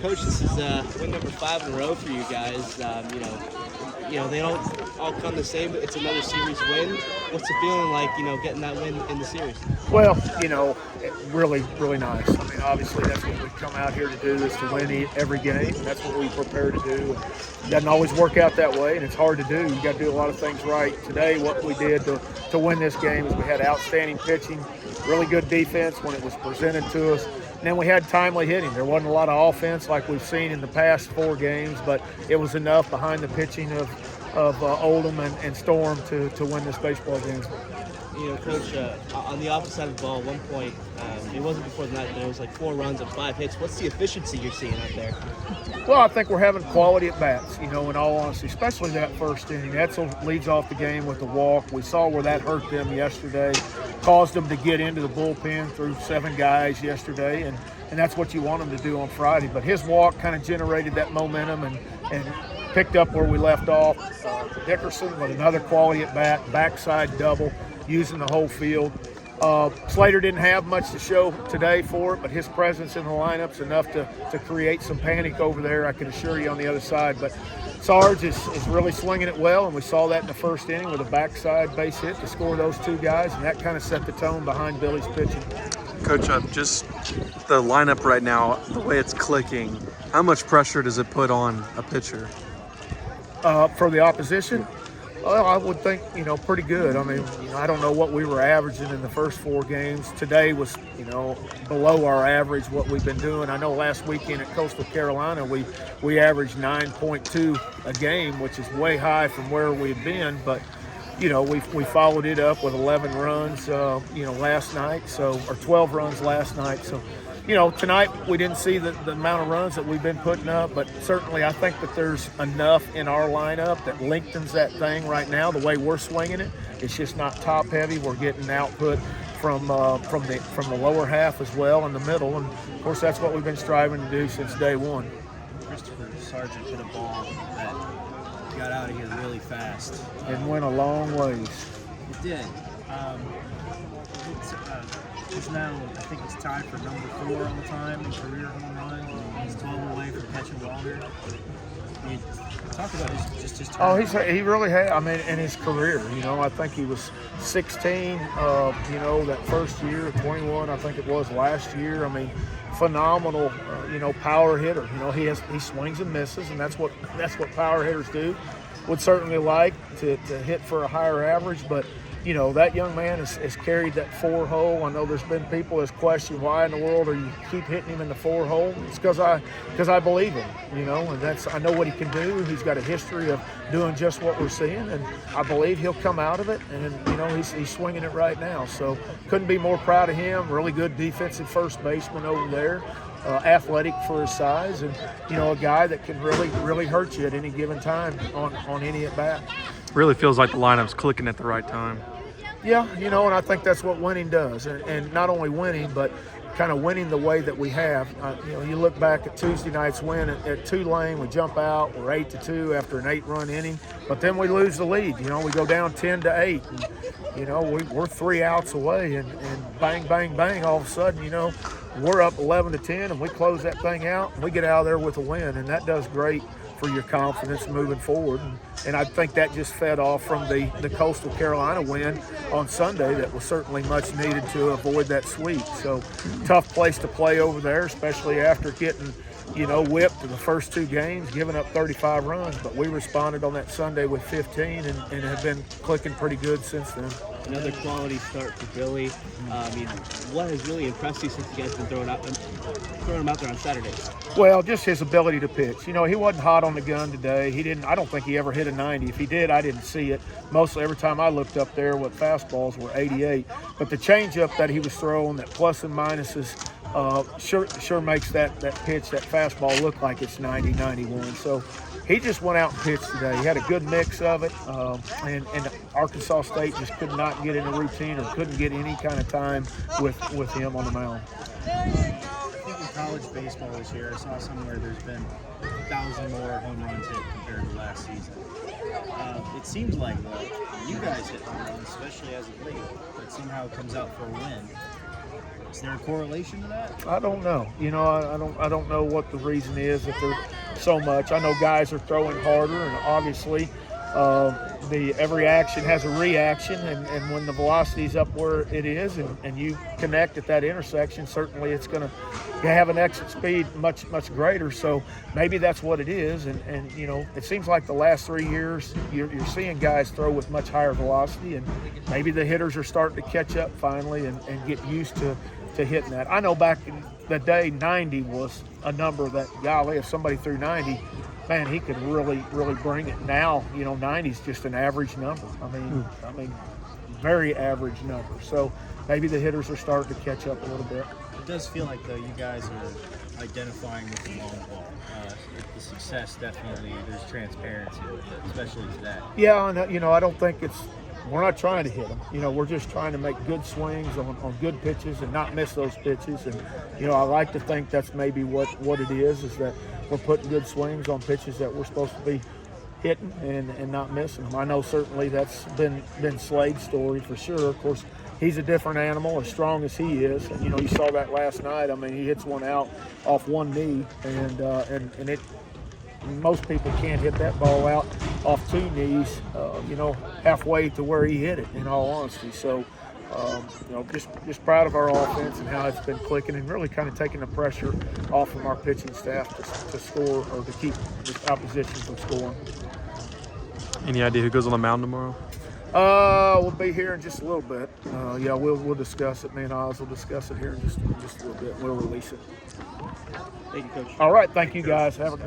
Coach, this is win number 5 in a row for you guys. They don't all come the same, but it's another series win. What's it feeling like, getting that win in the series? Well, really, really nice. I mean, obviously that's what we come out here to do, is to win every game. That's what we prepare to do. It doesn't always work out that way, and it's hard to do. You got to do a lot of things right. Today, what we did to win this game is we had outstanding pitching, really good defense when it was presented to us. And then we had timely hitting. There wasn't a lot of offense like we've seen in the past 4 games, but it was enough behind the pitching of Oldham and Storm to win this baseball game. Coach, on the opposite side of the ball, at one point, it wasn't before the night, but it was like 4 runs and 5 hits. What's the efficiency you're seeing out there? Well, I think we're having quality at bats, in all honesty, especially that first inning. Etzel leads off the game with a walk. We saw where that hurt them yesterday, caused them to get into the bullpen through 7 guys yesterday, and that's what you want them to do on Friday. But his walk kind of generated that momentum and picked up where we left off. Dickerson with another quality at bat, backside double, using the whole field. Slater didn't have much to show today for it, but his presence in the lineup's enough to create some panic over there, I can assure you, on the other side. But Sarge is really swinging it well, and we saw that in the first inning with a backside base hit to score those 2 guys, and that kind of set the tone behind Billy's pitching. Coach, just the lineup right now, the way it's clicking, how much pressure does it put on a pitcher? For the opposition? Well, I would think, pretty good. I mean, I don't know what we were averaging in the first 4 games. Today was, below our average, what we've been doing. I know last weekend at Coastal Carolina, we averaged 9.2 a game, which is way high from where we've been. But, we followed it up with 11 runs, last night, or 12 runs last night. So, tonight we didn't see the amount of runs that we've been putting up, but certainly I think that there's enough in our lineup that lengthens that thing right now. The way we're swinging it, it's just not top heavy. We're getting output from the lower half as well in the middle, and of course that's what we've been striving to do since day one. Christopher Sargent hit a ball that got out of here really fast. It went a long ways. It did. He's now, I think he's tied for number 4 all the time in career home run. He's 12 away from catching Walter. Talk about his turn. He really had. I mean, in his career, I think he was 16. That first year, 21. I think it was last year. I mean, phenomenal. Power hitter. He swings and misses, and that's what power hitters do. Would certainly like to hit for a higher average, but. That young man has carried that 4 hole. I know there's been people that's questioned why in the world are you keep hitting him in the 4 hole. It's because I believe him, and I know what he can do. He's got a history of doing just what we're seeing, and I believe he'll come out of it. And he's swinging it right now. So couldn't be more proud of him. Really good defensive first baseman over there. Athletic for his size, and a guy that can really hurt you at any given time on any at bat. Really feels like the lineup's clicking at the right time. Yeah, and I think that's what winning does, and not only winning, but kind of winning the way that we have. You look back at Tuesday night's win at Tulane, we jump out, we're 8-2 after an 8-run inning, but then we lose the lead. We go down 10-8, and we're 3 outs away, and bang, bang, bang, all of a sudden, we're up 11-10, and we close that thing out, and we get out of there with a win, and that does great for your confidence moving forward. And I think that just fed off from the Coastal Carolina win on Sunday that was certainly much needed to avoid that sweep. So tough place to play over there, especially after getting, whipped in the first 2 games, giving up 35 runs. But we responded on that Sunday with 15 and have been clicking pretty good since then. Another quality start for Billy. What has really impressed you since you guys been throwing him out there on Saturdays? Well, just his ability to pitch. He wasn't hot on the gun today. I don't think he ever hit a 90. If he did, I didn't see it. Mostly every time I looked up there, what fastballs were 88. But the changeup that he was throwing, that plus and minuses, sure makes that pitch, that fastball, look like it's 90, 91. So he just went out and pitched today. He had a good mix of it, and Arkansas State just could not get in a routine or couldn't get any kind of time with him on the mound. I think in college baseball this year, I saw somewhere there's been 1,000 more home runs hit compared to last season. It seems like, though, you guys hit home runs, especially as of late, but somehow it comes out for a win. Is there a correlation to that? I don't know. You know, I don't know what the reason is that there's so much. I know guys are throwing harder, and obviously, every action has a reaction, and when the velocity's up where it is, and you connect at that intersection, certainly it's going to have an exit speed much greater. So maybe that's what it is. And you know, it seems like the last 3 years you're seeing guys throw with much higher velocity, and maybe the hitters are starting to catch up finally and get used to hitting that. I know back in the day, 90 was a number that, golly, if somebody threw 90, man, he could really bring it. Now, you know, 90 is just an average number. I mean, very average number. So maybe the hitters are starting to catch up a little bit. It does feel like, though, you guys are identifying with the long ball. The success, definitely, there's transparency with it, especially to that. Yeah, and you know, I don't think we're not trying to hit them. You know, we're just trying to make good swings on good pitches and not miss those pitches. And, you know, I like to think that's maybe what it is that we're putting good swings on pitches that we're supposed to be hitting and not missing them. I know certainly that's been Slade's story for sure. Of course, he's a different animal, as strong as he is. And, you know, you saw that last night. I mean, he hits one out off one knee, and it most people can't hit that ball out off two knees, you know, halfway to where he hit it, in all honesty. So, you know, just proud of our offense and how it's been clicking, and really kind of taking the pressure off of our pitching staff to score, or to keep the opposition from scoring. Any idea who goes on the mound tomorrow? We'll be here in just a little bit. Yeah, we'll discuss it. Me and Oz will discuss it here in just a little bit. We'll release it. Thank you, Coach. All right, thank you guys. Have a